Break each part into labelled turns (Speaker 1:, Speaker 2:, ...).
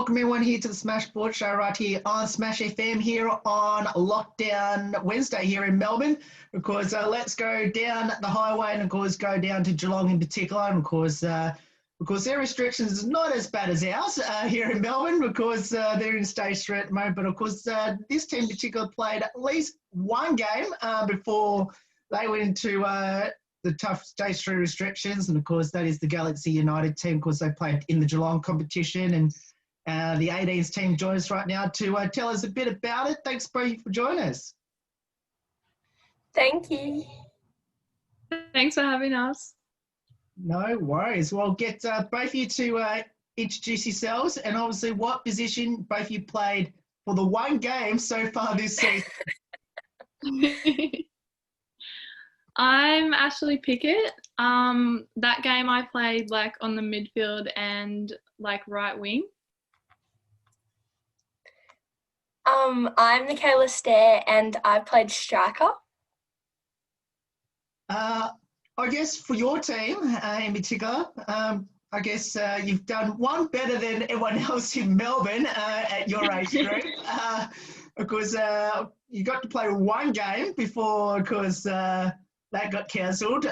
Speaker 1: welcome everyone here to the Smash Sports Show right here on Smash FM here on Lockdown Wednesday here in Melbourne. Of course, let's go down the highway and of course go down to Geelong in particular. And of course, their restrictions is not as bad as ours here in Melbourne because they're in stage 3 at the moment. But of course, this team in particular played at least one game before they went into the tough stage 3 restrictions. And of course, that is the Galaxy United team. Of course, they played in the Geelong competition, and the 18s team joins us right now to tell us a bit about it. Thanks, Bro, for joining us.
Speaker 2: Thank you.
Speaker 3: Thanks for having us.
Speaker 1: No worries. Well, get both of you to introduce yourselves and obviously what position both of you played for the one game so far this season.
Speaker 3: I'm Ashley Pickett. That game I played like on the midfield and like right wing.
Speaker 2: I'm Michaela Stair and I played striker.
Speaker 1: I guess for your team in particular, I guess you've done one better than everyone else in Melbourne at your age group. Of course, you got to play one game before, of course, that got cancelled.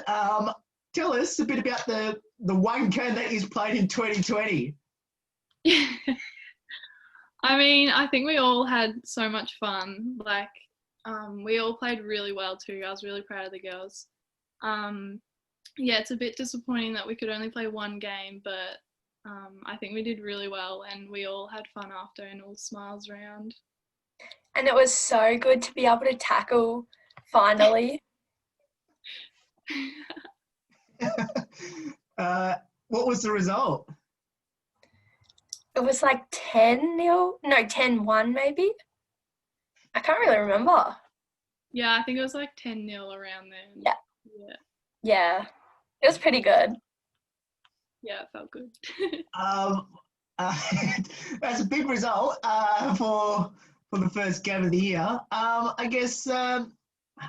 Speaker 1: Tell us a bit about the one game that you played in 2020.
Speaker 3: I mean, I think we all had so much fun. Like, we all played really well too. I was really proud of the girls. Yeah, it's a bit disappointing that we could only play one game, but I think we did really well and we all had fun after and all smiles around.
Speaker 2: And it was so good to be able to tackle finally.
Speaker 1: What was the result?
Speaker 2: It was like 10-0, no, 10-1 maybe. I can't really remember.
Speaker 3: Yeah, I think it was like 10-0 around there.
Speaker 2: Yeah. It was pretty good.
Speaker 3: Yeah, it felt good.
Speaker 1: That's a big result for the first game of the year. I guess I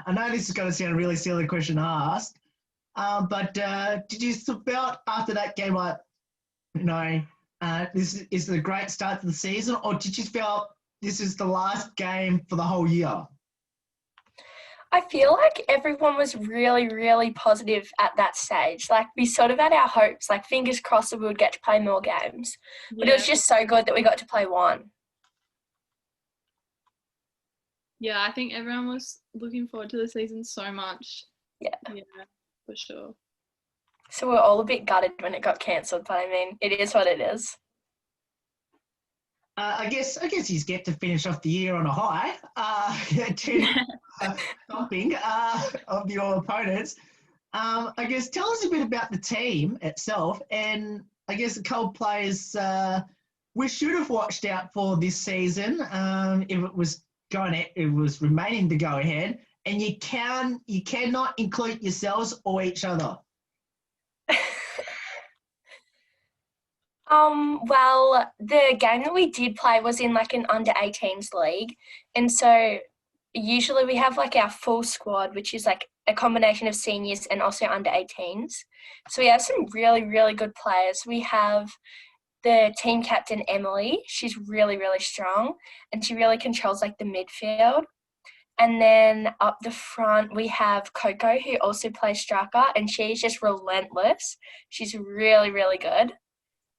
Speaker 1: know this is going to sound a really silly question to ask, but did you felt after that game like, this is a great start to the season, or did you feel this is the last game for the whole year?
Speaker 2: I feel like everyone was really, really positive at that stage. Like, we sort of had our hopes, like, fingers crossed that we would get to play more games. But it was just so good that we got to play one.
Speaker 3: Yeah, I think everyone was looking forward to the season so much.
Speaker 2: Yeah,
Speaker 3: for sure.
Speaker 2: So we're all a bit gutted when it got cancelled, but I mean, it is what it is.
Speaker 1: I guess you get to finish off the year on a high, thumping of your opponents. I guess tell us a bit about the team itself, and I guess the couple players we should have watched out for this season if it was remaining to go ahead, and you cannot include yourselves or each other.
Speaker 2: Well, the game that we did play was in like an under-18s league. And so usually we have like our full squad, which is like a combination of seniors and also under-18s. So we have some really, really good players. We have the team captain, Emily. She's really, really strong and she really controls like the midfield. And then up the front, we have Coco, who also plays striker, and she's just relentless. She's really, really good.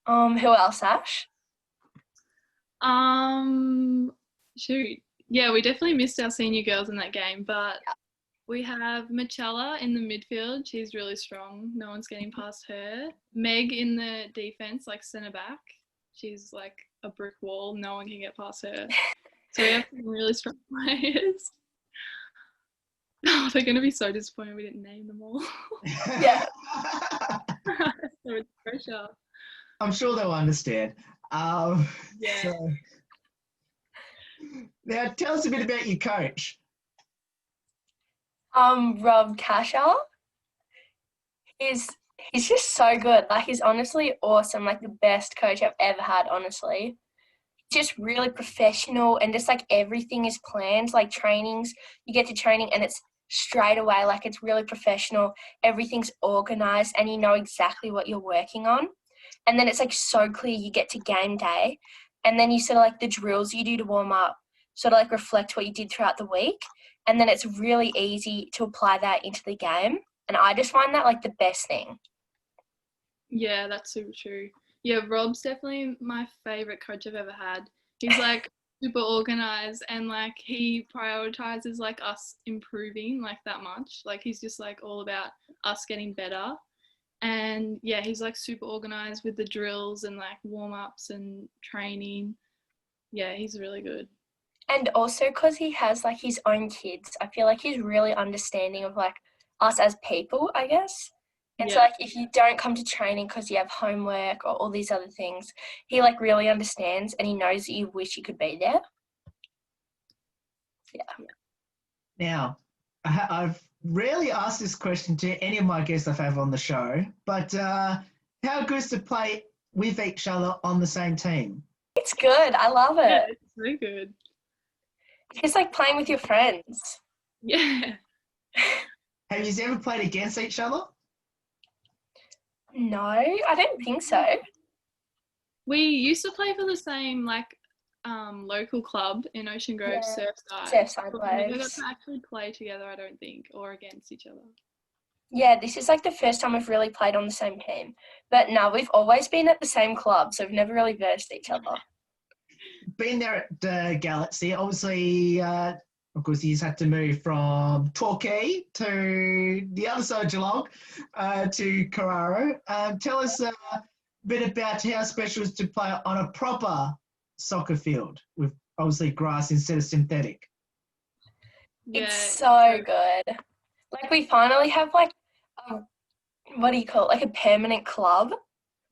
Speaker 2: Who else, Ash?
Speaker 3: Shoot. Yeah, we definitely missed our senior girls in that game, but we have Michela in the midfield. She's really strong. No one's getting past her. Meg in the defense, like centre back. She's like a brick wall. No one can get past her. So we have some really strong players. Oh, they're going to be so disappointed we didn't name them all.
Speaker 2: Yeah.
Speaker 3: So it's pressure.
Speaker 1: I'm sure they'll understand. So, now, tell us a bit about your coach.
Speaker 2: Rob Casher. He's just so good. Like, he's honestly awesome. Like, the best coach I've ever had, honestly. Just really professional, and just like everything is planned. Like trainings, you get to training and it's straight away. Like, it's really professional. Everything's organised and you know exactly what you're working on. And then it's like so clear you get to game day and then you sort of like the drills you do to warm up sort of like reflect what you did throughout the week, and then it's really easy to apply that into the game, and I just find that like the best thing.
Speaker 3: Yeah, that's super true. Yeah, Rob's definitely my favourite coach I've ever had. He's like super organised, and like he prioritises like us improving like that much. Like he's just like all about us getting better. And yeah, he's like super organised with the drills and like warm-ups and training. Yeah, he's really good.
Speaker 2: And also because he has like his own kids, I feel like he's really understanding of like us as people, I guess. And so
Speaker 3: Yeah.
Speaker 2: like if you don't come to training because you have homework or all these other things, he like really understands, and he knows that you wish you could be there. Yeah.
Speaker 1: Now, I've rarely asked this question to any of my guests I've had on the show, but how good is to play with each other on the same team?
Speaker 2: It's good. I love
Speaker 3: Yeah,
Speaker 2: it.
Speaker 3: it's so good.
Speaker 2: It's just like playing with your friends.
Speaker 3: Yeah.
Speaker 1: Have you ever played against each other?
Speaker 2: No, I don't think so.
Speaker 3: We used to play for the same like local club in Ocean Grove,
Speaker 2: Yeah.
Speaker 3: Surfside.
Speaker 2: Surfside
Speaker 3: But we never got
Speaker 2: Waves.
Speaker 3: to actually play together, I don't think, or against each other.
Speaker 2: Yeah, this is like the first time we've really played on the same team. But no, we've always been at the same club, so we've never really versed each other.
Speaker 1: Being there at the Galaxy, obviously, of course, he's had to move from Torquay to the other side of Geelong to Carraro. Tell us a bit about how special it is to play on a proper soccer field with obviously grass instead of synthetic.
Speaker 3: Yeah.
Speaker 2: It's so good. Like we finally have like, what do you call it? Like a permanent club.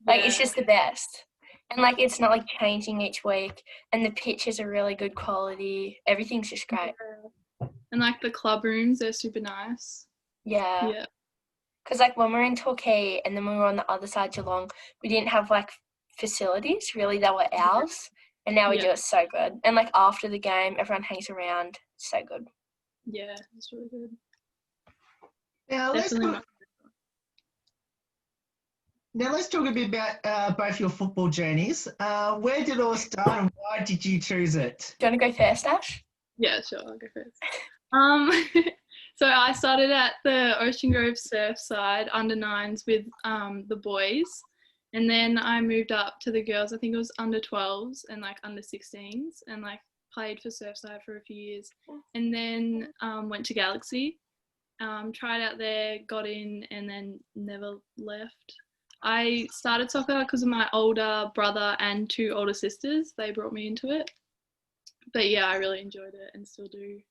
Speaker 2: Like it's just the best. And like it's not like changing each week, and the pitches are really good quality. Everything's just great.
Speaker 3: And like the club rooms, they're super nice.
Speaker 2: Yeah.
Speaker 3: Yeah.
Speaker 2: Because like when we were in Torquay and then we were on the other side Geelong, we didn't have like facilities really that were ours, and now we do. It so good. And like after the game, everyone hangs around. It's so good.
Speaker 3: Yeah, it's really good.
Speaker 1: Now let's talk a bit about both your football journeys. Where did it all start, and why did you choose it?
Speaker 2: Do you want to go first, Ash?
Speaker 3: Yeah, sure, I'll go first. So I started at the Ocean Grove Surfside under nines with the boys, and then I moved up to the girls. I think it was under 12s and like under 16s, and like played for Surfside for a few years, and then went to Galaxy, tried out there, got in, and then never left. I started soccer because of my older brother and two older sisters. They brought me into it. But yeah, I really enjoyed it and still do.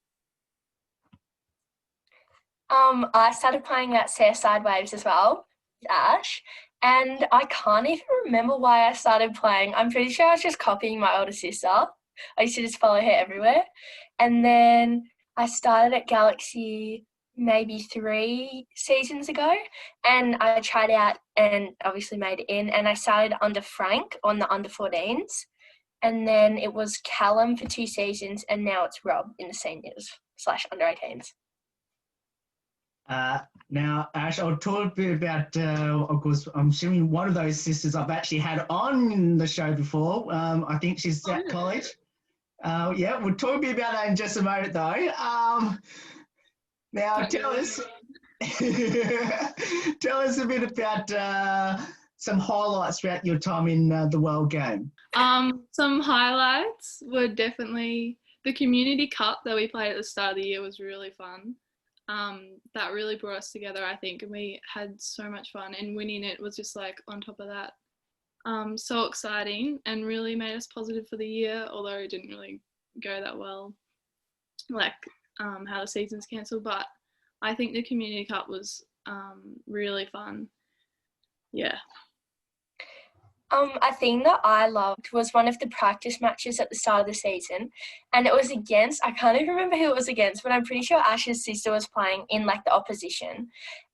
Speaker 2: I started playing at Surfside Waves as well, with Ash, and I can't even remember why I started playing. I'm pretty sure I was just copying my older sister. I used to just follow her everywhere. And then I started at Galaxy maybe 3 seasons ago, and I tried out and obviously made it in, and I started under Frank on the under 14s, and then it was Callum for 2 seasons, and now it's Rob in the seniors / under 18s.
Speaker 1: Now, Ash, I'll talk a bit about, of course, I'm assuming one of those sisters I've actually had on the show before. I think she's at college. Yeah, we'll talk a bit about that in just a moment, though. Now, tell us a bit about some highlights throughout your time in the World Game.
Speaker 3: Some highlights were definitely the Community Cup that we played at the start of the year was really fun. That really brought us together, I think, and we had so much fun, and winning it was just like on top of that. So exciting and really made us positive for the year, although it didn't really go that well, like how the season's cancelled, but I think the Community Cup was really fun. Yeah.
Speaker 2: A thing that I loved was one of the practice matches at the start of the season, and it was against, I can't even remember who it was against, but I'm pretty sure Ash's sister was playing in like the opposition.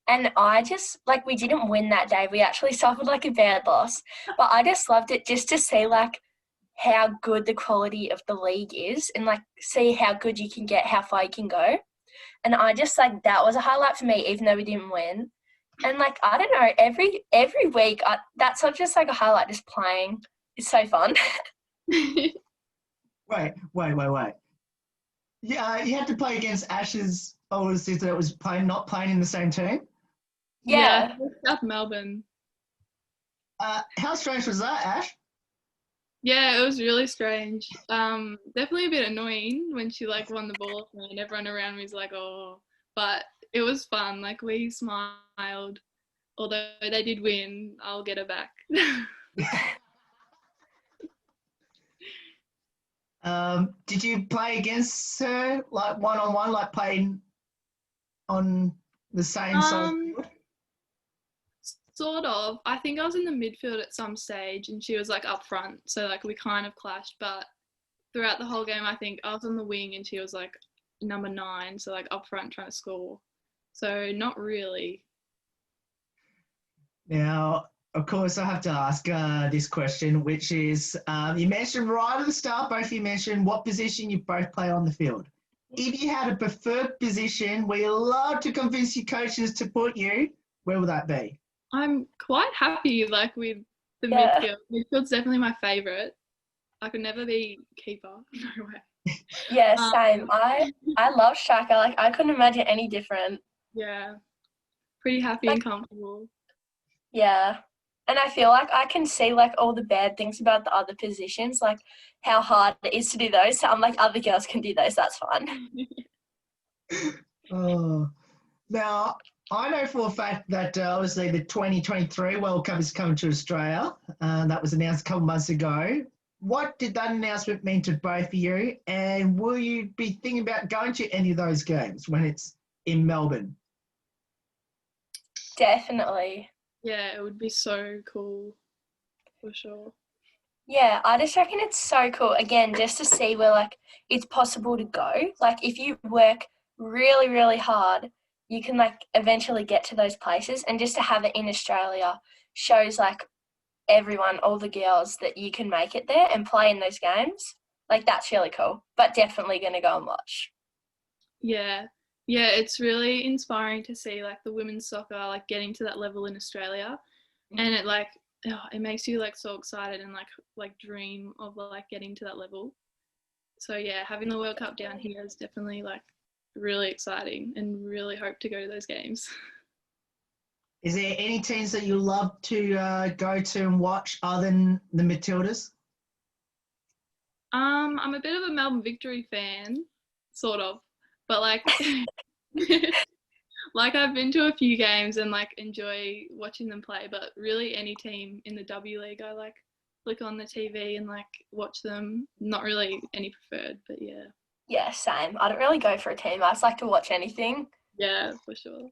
Speaker 2: And I just, like, we didn't win that day. We actually suffered like a bad loss, but I just loved it just to see like how good the quality of the league is, and like see how good you can get, how far you can go. And I just like, that was a highlight for me, even though we didn't win. And like, I don't know, every week, that's not just like a highlight, just playing. It's so fun.
Speaker 1: Wait. Yeah, you had to play against Ash's older sister that was not playing in the same team.
Speaker 2: Yeah.
Speaker 3: South Melbourne.
Speaker 1: How strange was that, Ash?
Speaker 3: Yeah, it was really strange. Definitely a bit annoying when she like won the ball off me and everyone around me was like, oh, but it was fun. Like we smiled. Although they did win, I'll get her back.
Speaker 1: Did you play against her like one-on-one, like playing on the same side?
Speaker 3: Sort of. I think I was in the midfield at some stage and she was like up front. So like we kind of clashed, but throughout the whole game I think I was on the wing and she was like number 9, so like up front trying to score. So not really.
Speaker 1: Now, of course, I have to ask this question, which is you mentioned right at the start, both of you mentioned what position you both play on the field. If you had a preferred position where you love to convince your coaches to put you, where would that be?
Speaker 3: I'm quite happy like with the midfield. Midfield's definitely my favourite. I could never be keeper. No way.
Speaker 2: Yeah, same. I love striker. Like I couldn't imagine any different.
Speaker 3: Yeah. Pretty happy and comfortable.
Speaker 2: Yeah. And I feel like I can see like all the bad things about the other positions, like how hard it is to do those. So I'm like, other girls can do those, that's fun.
Speaker 1: Oh, now I know for a fact that obviously the 2023 World Cup is coming to Australia. That was announced a couple months ago. What did that announcement mean to both of you? And will you be thinking about going to any of those games when it's in Melbourne?
Speaker 2: Definitely.
Speaker 3: Yeah, it would be so cool for sure.
Speaker 2: Yeah, I just reckon it's so cool, again, just to see where like it's possible to go. Like if you work really, really hard, you can like eventually get to those places, and just to have it in Australia shows like everyone, all the girls, that you can make it there and play in those games. Like that's really cool, but definitely going to go and watch.
Speaker 3: Yeah. Yeah, it's really inspiring to see like the women's soccer like getting to that level in Australia, and it like it makes you like so excited and like dream of like getting to that level. So yeah, having the World Cup down here is definitely like really exciting, and really hope to go to those games.
Speaker 1: Is there any teams that you love to go to and watch other than the Matildas?
Speaker 3: I'm a bit of a Melbourne Victory fan, sort of, but like like I've been to a few games and like enjoy watching them play, but really any team in the W League I like flick on the TV and like watch them. Not really any preferred, but yeah.
Speaker 2: Yeah, same. I don't really go for a team. I just like to watch anything.
Speaker 3: Yeah, for sure.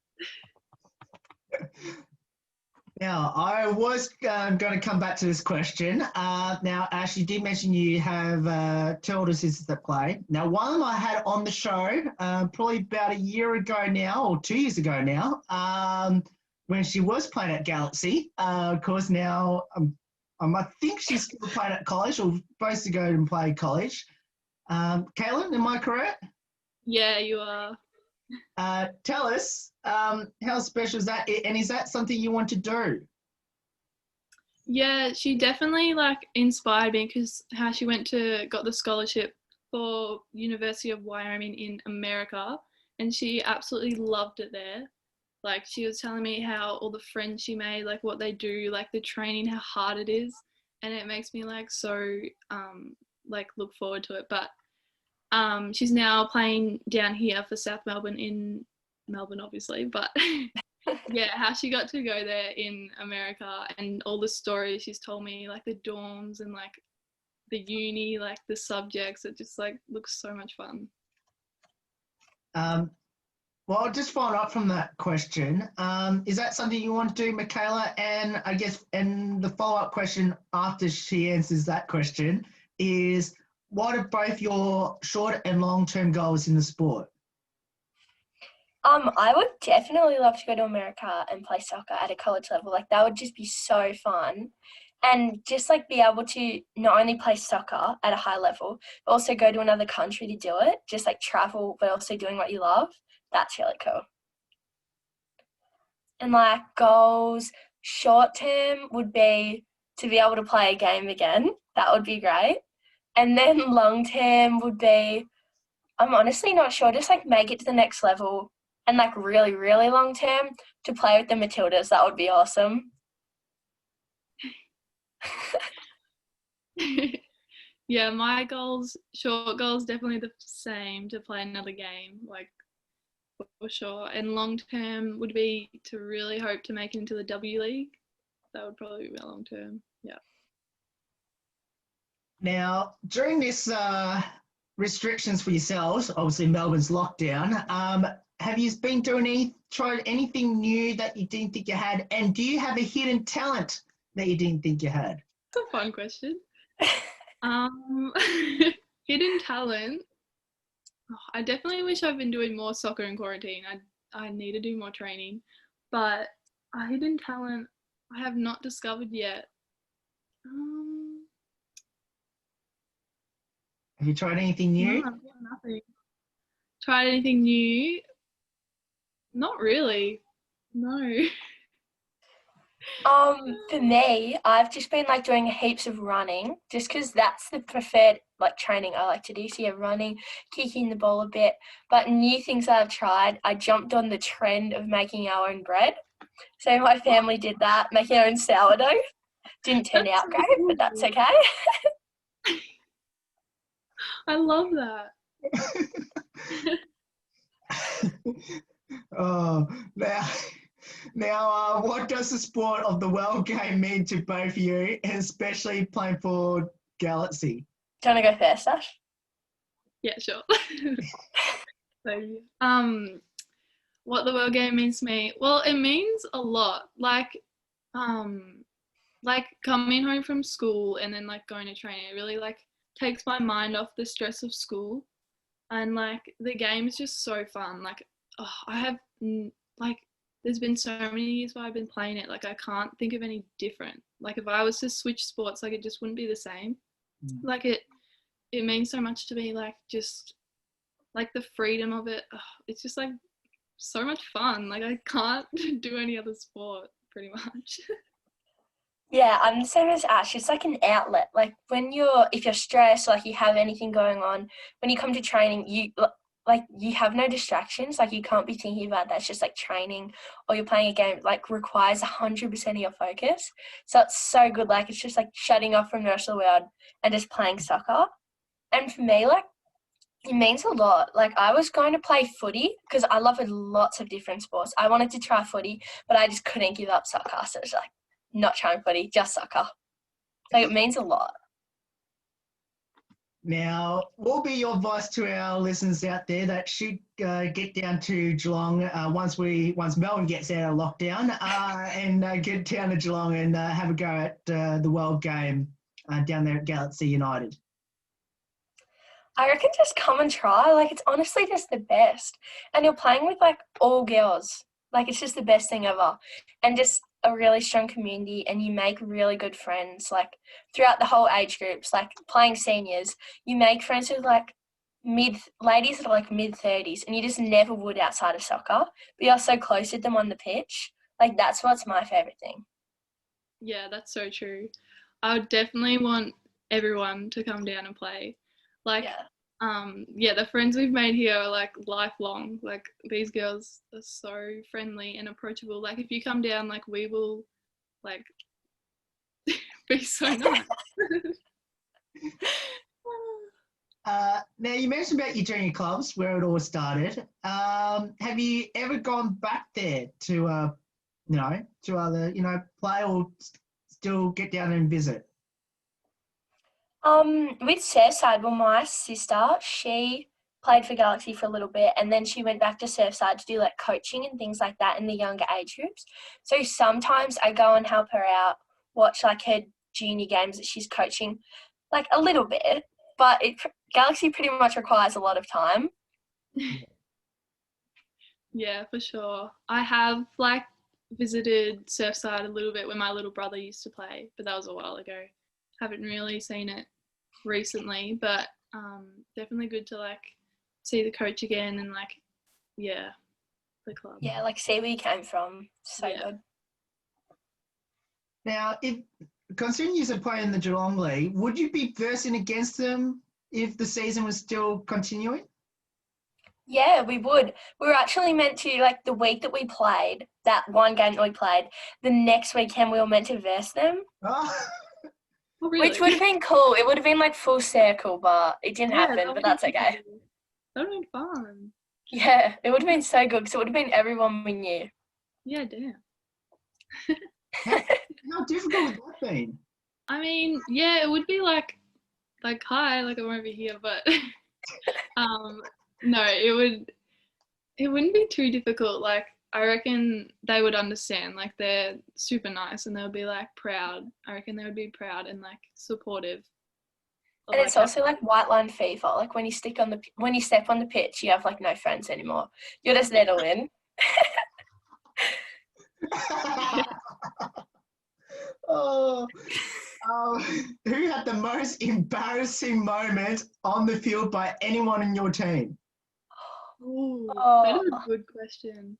Speaker 1: Now, I was going to come back to this question. Now, Ash, you did mention you have 2 older sisters that play. Now, one of them I had on the show probably about a year ago now, or 2 years ago now, when she was playing at Galaxy. Of course, now I think she's still playing at college, or supposed to go and play college. Kaylin, am I correct?
Speaker 3: Yeah, you are.
Speaker 1: Tell us, how special is that? And is that something you want to do?
Speaker 3: Yeah, she definitely like inspired me because how she got the scholarship for University of Wyoming in America, and she absolutely loved it there. Like she was telling me how all the friends she made, like what they do, like the training, how hard it is, and it makes me like so like look forward to it. But she's now playing down here for South Melbourne in Melbourne, obviously, but yeah, how she got to go there in America and all the stories she's told me, like the dorms and like the uni, like the subjects, it just like looks so much fun.
Speaker 1: Well, just following up from that question, is that something you want to do, Michaela? And I guess, and the follow-up question after she answers that question is, what are both your short and long-term goals in the sport?
Speaker 2: I would definitely love to go to America and play soccer at a college level. Like that would just be so fun. And just like be able to not only play soccer at a high level, but also go to another country to do it, just like travel, but also doing what you love. That's really cool. And like goals, short term would be to be able to play a game again. That would be great. And then long term would be, I'm honestly not sure, just like make it to the next level, and like really, really long term to play with the Matildas. That would be awesome.
Speaker 3: Yeah, my short goals, definitely the same, to play another game, like for sure. And long term would be to really hope to make it into the W League. That would probably be my long term. Yeah.
Speaker 1: Now, during this restrictions for yourselves, obviously Melbourne's lockdown, have you been tried anything new that you didn't think you had? And do you have a hidden talent that you didn't think you had?
Speaker 3: That's a fun question. Hidden talent. Oh, I definitely wish I've been doing more soccer in quarantine. I need to do more training, but a hidden talent I have not discovered yet.
Speaker 1: Have you tried anything new?
Speaker 3: No, I've got nothing. Tried anything new? Not really. No.
Speaker 2: For me, I've just been like doing heaps of running, just because that's the preferred like training I like to do. So yeah, running, kicking the ball a bit. But new things that I've tried, I jumped on the trend of making our own bread. So my family did that, making our own sourdough. Didn't turn
Speaker 3: That's
Speaker 2: out
Speaker 3: so
Speaker 2: great,
Speaker 3: cool.
Speaker 2: but that's okay.
Speaker 3: I love that.
Speaker 1: Oh, now, what does the sport of the world game mean to both of you, and especially playing for Galaxy?
Speaker 2: Do you want to go first, Ash?
Speaker 3: Yeah, sure. So, what the world game means to me? Well, it means a lot. Like coming home from school and then like going to training. It really like takes my mind off the stress of school, and like the game is just so fun. Like, I have like there's been so many years where I've been playing it. Like I can't think of any different. Like if I was to switch sports, like it just wouldn't be the same. Like it means so much to me. Like just like the freedom of it. It's just like so much fun. Like I can't do any other sport pretty much.
Speaker 2: Yeah, I'm the same as Ash. It's like an outlet. Like if you're stressed, like you have anything going on, when you come to training, you have no distractions. Like you can't be thinking about that. It's just like training, or you're playing a game. Like requires 100% of your focus. So it's so good. Like it's just like shutting off from the rest of the world and just playing soccer. And for me, like it means a lot. Like I was going to play footy because I love lots of different sports. I wanted to try footy, but I just couldn't give up soccer. So it's like not trying footy, just soccer. Like it means a lot.
Speaker 1: Now, what will be your advice to our listeners out there that should get down to Geelong once Melbourne gets out of lockdown and get down to Geelong and have a go at the World Game down there at Galaxy United?
Speaker 2: I reckon just come and try. Like it's honestly just the best. And you're playing with like all girls. Like it's just the best thing ever. And just a really strong community, and you make really good friends like throughout the whole age groups. Like playing seniors, you make friends with like ladies that are like mid-30s, and you just never would outside of soccer. But you're so close with them on the pitch. Like that's what's my favourite thing.
Speaker 3: Yeah, that's so true. I would definitely want everyone to come down and play. Like, the friends we've made here are like lifelong. Like these girls are so friendly and approachable. Like if you come down, like we will like be so nice.
Speaker 1: Now, you mentioned about your junior clubs, where it all started. Have you ever gone back there to either, play or still get down and visit?
Speaker 2: With Surfside, well, my sister, she played for Galaxy for a little bit, and then she went back to Surfside to do like coaching and things like that in the younger age groups. So sometimes I go and help her out, watch like her junior games that she's coaching, like a little bit. But Galaxy pretty much requires a lot of time.
Speaker 3: Yeah, for sure. I have like visited Surfside a little bit when my little brother used to play, but that was a while ago. Haven't really seen it recently, but definitely good to like see the coach again and like the club.
Speaker 2: Yeah, like see where you came from. So good.
Speaker 1: Now, if considering you are playing in the Geelong League, would you be versing against them if the season was still continuing?
Speaker 2: Yeah, we would. We were actually meant to, like, the week that we played, that one game that we played, the next weekend we were meant to verse them,
Speaker 1: Oh,
Speaker 3: Oh, really?
Speaker 2: which would have been cool. It would have been, like, full circle, but it didn't
Speaker 3: Yeah,
Speaker 2: happen, but that's okay.
Speaker 3: That would have been fun.
Speaker 2: Yeah, it would have been so good because it would have been everyone we knew.
Speaker 3: Yeah, damn.
Speaker 1: how difficult would that been?
Speaker 3: I mean, yeah, it would be like hi, like I'm over here, but no, it wouldn't be too difficult. Like I reckon they would understand. Like they're super nice and they'll be like proud. I reckon they would be proud and like supportive. of,
Speaker 2: And it's
Speaker 3: like,
Speaker 2: also like white line fever. Like when you step on the pitch, you have like no friends anymore. You're just there to win.
Speaker 1: Oh, who had the most embarrassing moment on the field by anyone in your team?
Speaker 3: Ooh,
Speaker 2: Oh.
Speaker 3: that is a good question.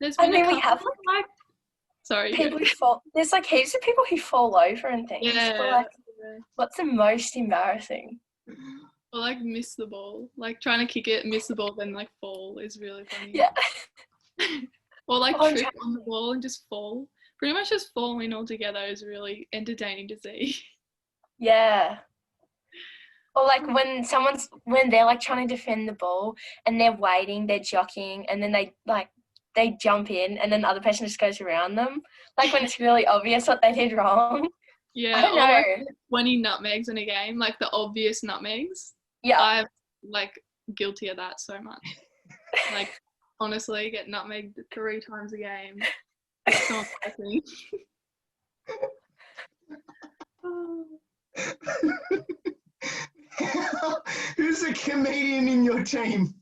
Speaker 3: There's
Speaker 2: I
Speaker 3: been
Speaker 2: mean,
Speaker 3: a
Speaker 2: we
Speaker 3: couple
Speaker 2: have
Speaker 3: like sorry.
Speaker 2: people who fall. There's like heaps of people who fall over and things.
Speaker 3: Yeah.
Speaker 2: But like, what's the most embarrassing?
Speaker 3: Or like miss the ball. Like trying to kick it, miss the ball, then like fall is really funny.
Speaker 2: Yeah.
Speaker 3: Or like
Speaker 2: Oh,
Speaker 3: trip on the ball and just fall. Pretty much just falling altogether is really entertaining to see.
Speaker 2: Yeah. Or like when they're like trying to defend the ball and they're waiting, they're jockeying, and then they jump in and then the other person just goes around them. Like when it's really obvious what they did wrong.
Speaker 3: Yeah,
Speaker 2: I don't
Speaker 3: or
Speaker 2: know.
Speaker 3: like 20 nutmegs in a game, like the obvious nutmegs.
Speaker 2: Yeah.
Speaker 3: I'm like guilty of that so much. Like honestly, get nutmegged 3 times a game. It's so embarrassing.
Speaker 1: Who's a comedian in your team?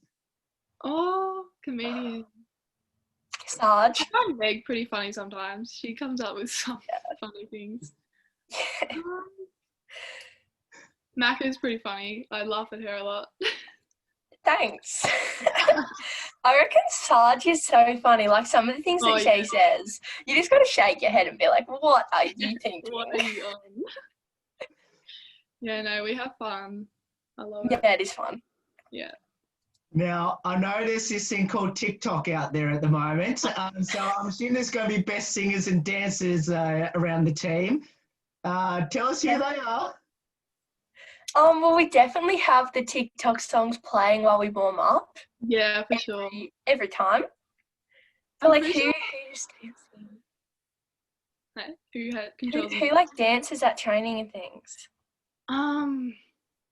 Speaker 3: Oh, comedian.
Speaker 2: Sarge.
Speaker 3: I find Meg pretty funny sometimes. She comes up with some funny things. Mac is pretty funny. I laugh at her a lot.
Speaker 2: Thanks. I reckon Sarge is so funny. Like some of the things that she says, you just got to shake your head and be like, what are you thinking?
Speaker 3: What are you on? Yeah, no, we have fun. I love it.
Speaker 2: Yeah, it is fun.
Speaker 3: Yeah.
Speaker 1: Now, I know there's this thing called TikTok out there at the moment. So I'm assuming there's going to be best singers and dancers around the team. Tell us who they are.
Speaker 2: Well, we definitely have the TikTok songs playing while we warm up.
Speaker 3: Yeah, for sure.
Speaker 2: Every time. But like who's dancing?
Speaker 3: Who
Speaker 2: like dances at training and things?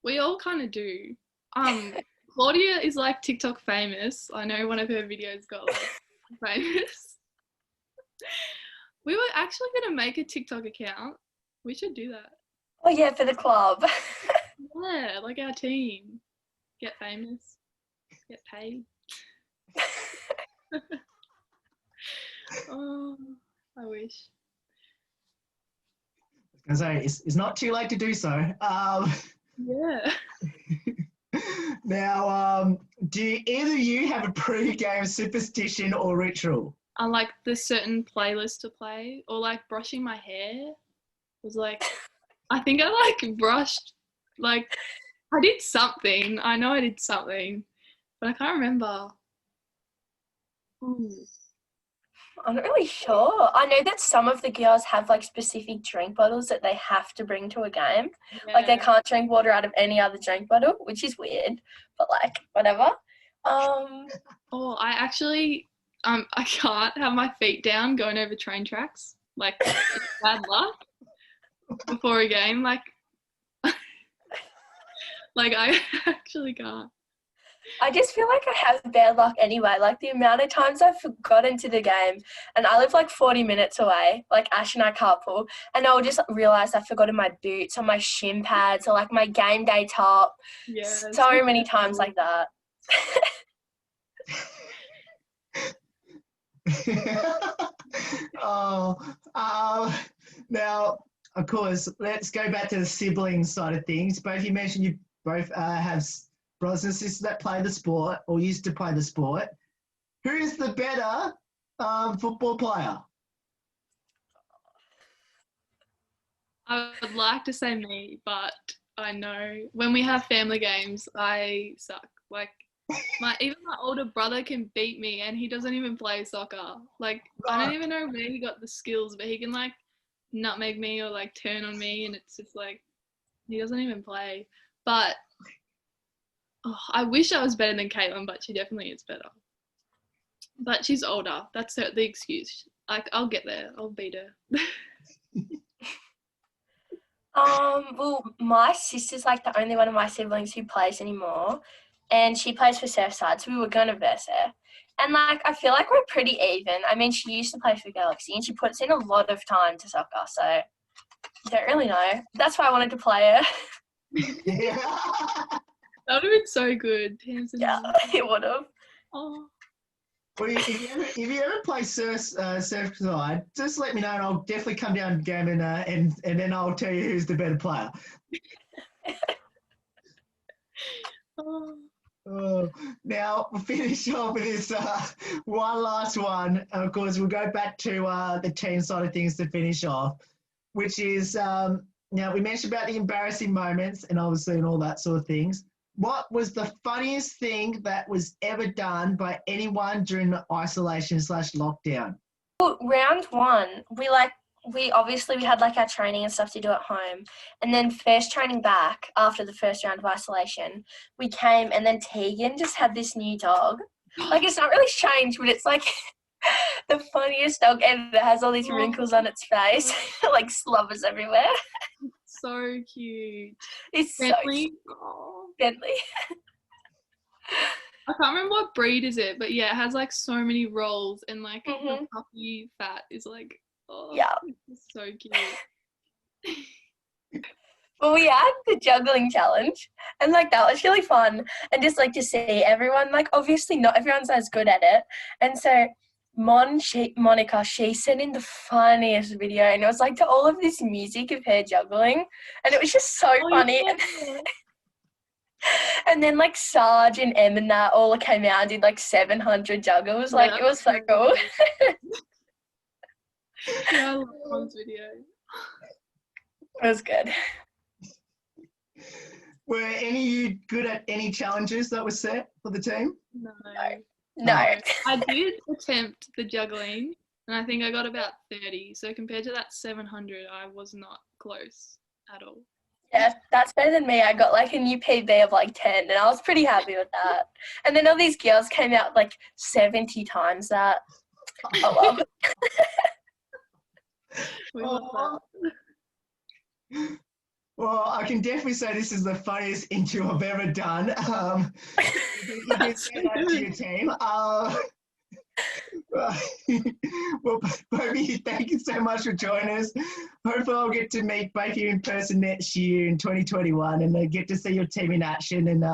Speaker 3: We all kind of do. Claudia is like TikTok famous. I know one of her videos got like famous. We were actually going to make a TikTok account. We should do that.
Speaker 2: Oh yeah, for the club.
Speaker 3: Yeah, like our team. Get famous. Get paid. Oh, I wish.
Speaker 1: I was going to say, it's not too late to do so.
Speaker 3: Yeah.
Speaker 1: Now, do either of you have a pre-game superstition or ritual?
Speaker 3: I like the certain playlist to play, or like brushing my hair was like, I think I like brushed, like I did something. I know I did something, but I can't remember. Ooh.
Speaker 2: I'm not really sure. I know that some of the girls have like specific drink bottles that they have to bring to a game.
Speaker 3: Yeah.
Speaker 2: Like they can't drink water out of any other drink bottle, which is weird, but like whatever.
Speaker 3: Oh, I actually I can't have my feet down going over train tracks. Like it's bad luck before a game. Like I actually can't.
Speaker 2: I just feel like I have bad luck anyway. Like the amount of times I've forgotten to the game, and I live like 40 minutes away, like Ash and I carpool, and I'll just realise I've forgotten my boots or my shin pads or like my game day top.
Speaker 3: Yeah.
Speaker 2: So many times like that.
Speaker 1: Now, of course, let's go back to the sibling side of things. Both you mentioned you both have brothers and sisters that play the sport or used to play the sport. Who is the better football player?
Speaker 3: I would like to say me, but I know when we have family games, I suck. Like, even my older brother can beat me, and he doesn't even play soccer. Like, I don't even know where he got the skills, but he can like nutmeg me or like turn on me, and it's just like he doesn't even play. But I wish I was better than Caitlin, but she definitely is better. But she's older. That's the excuse. Like, I'll get there. I'll beat her.
Speaker 2: Well, my sister's like the only one of my siblings who plays anymore, and she plays for Surfside, so we were gonna verse her. And like, I feel like we're pretty even. I mean, she used to play for Galaxy, and she puts in a lot of time to soccer, so I don't really know. That's why I wanted to play her.
Speaker 1: Yeah.
Speaker 3: That would have been so good.
Speaker 2: Yeah, it would have.
Speaker 3: Oh.
Speaker 1: Well, if you ever play Surfside, just let me know, and I'll definitely come down to the game, and then I'll tell you who's the better player. Now, we'll finish off with this one last one. Of course, we'll go back to the team side of things to finish off, which is, now we mentioned about the embarrassing moments and obviously and all that sort of things. What was the funniest thing that was ever done by anyone during the isolation/lockdown?
Speaker 2: Well, round one, we had like our training and stuff to do at home, and then first training back after the first round of isolation, we came, and then Tegan just had this new dog. Like, it's not really strange, but it's like the funniest dog ever. It has all these wrinkles on its face, like slobbers everywhere.
Speaker 3: So cute.
Speaker 2: It's
Speaker 3: Bentley.
Speaker 2: so Bentley.
Speaker 3: I can't remember what breed is it, but yeah, it has like so many rolls, and like the puppy fat is like,
Speaker 2: yeah,
Speaker 3: it's so cute.
Speaker 2: Well, we had the juggling challenge, and like that was really fun, and just like to see everyone, like obviously not everyone's as good at it, and so Monica, she sent in the funniest video, and it was like to all of this music of her juggling, and it was just so funny. Yeah. And then like Sarge and Em and that all came out and did like 700 juggles. Like, it was so cool.
Speaker 3: Yeah, I love Mom's video.
Speaker 2: It was good.
Speaker 1: Were any of you good at any challenges that were set for the team?
Speaker 2: No.
Speaker 3: I did attempt the juggling, and I think I got about 30. So compared to that 700, I was not close at all.
Speaker 2: Yeah, that's better than me. I got like a new PB of like 10, and I was pretty happy with that. And then all these girls came out like 70 times that. Oh well.
Speaker 1: Well, I can definitely say this is the funniest interview I've ever done. You can say that to your team. Well, Bobby, thank you so much for joining us. Hopefully I'll get to meet both of you in person next year in 2021, and get to see your team in action, and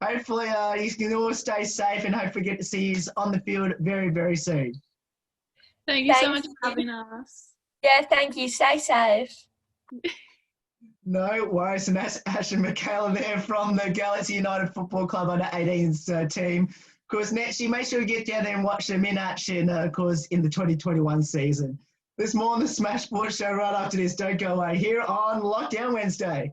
Speaker 1: hopefully you can all stay safe, and hopefully get to see you on the field very, very soon.
Speaker 3: Thank you so much for having us.
Speaker 2: Yeah, thank you. Stay safe.
Speaker 1: No worries, and that's Ash and Michaela there from the Galaxy United Football Club under 18s team. Of course, next year, make sure you get down there and watch them in action, of course, in the 2021 season. There's more on the Smash Sports Show right after this. Don't go away here on Lockdown Wednesday.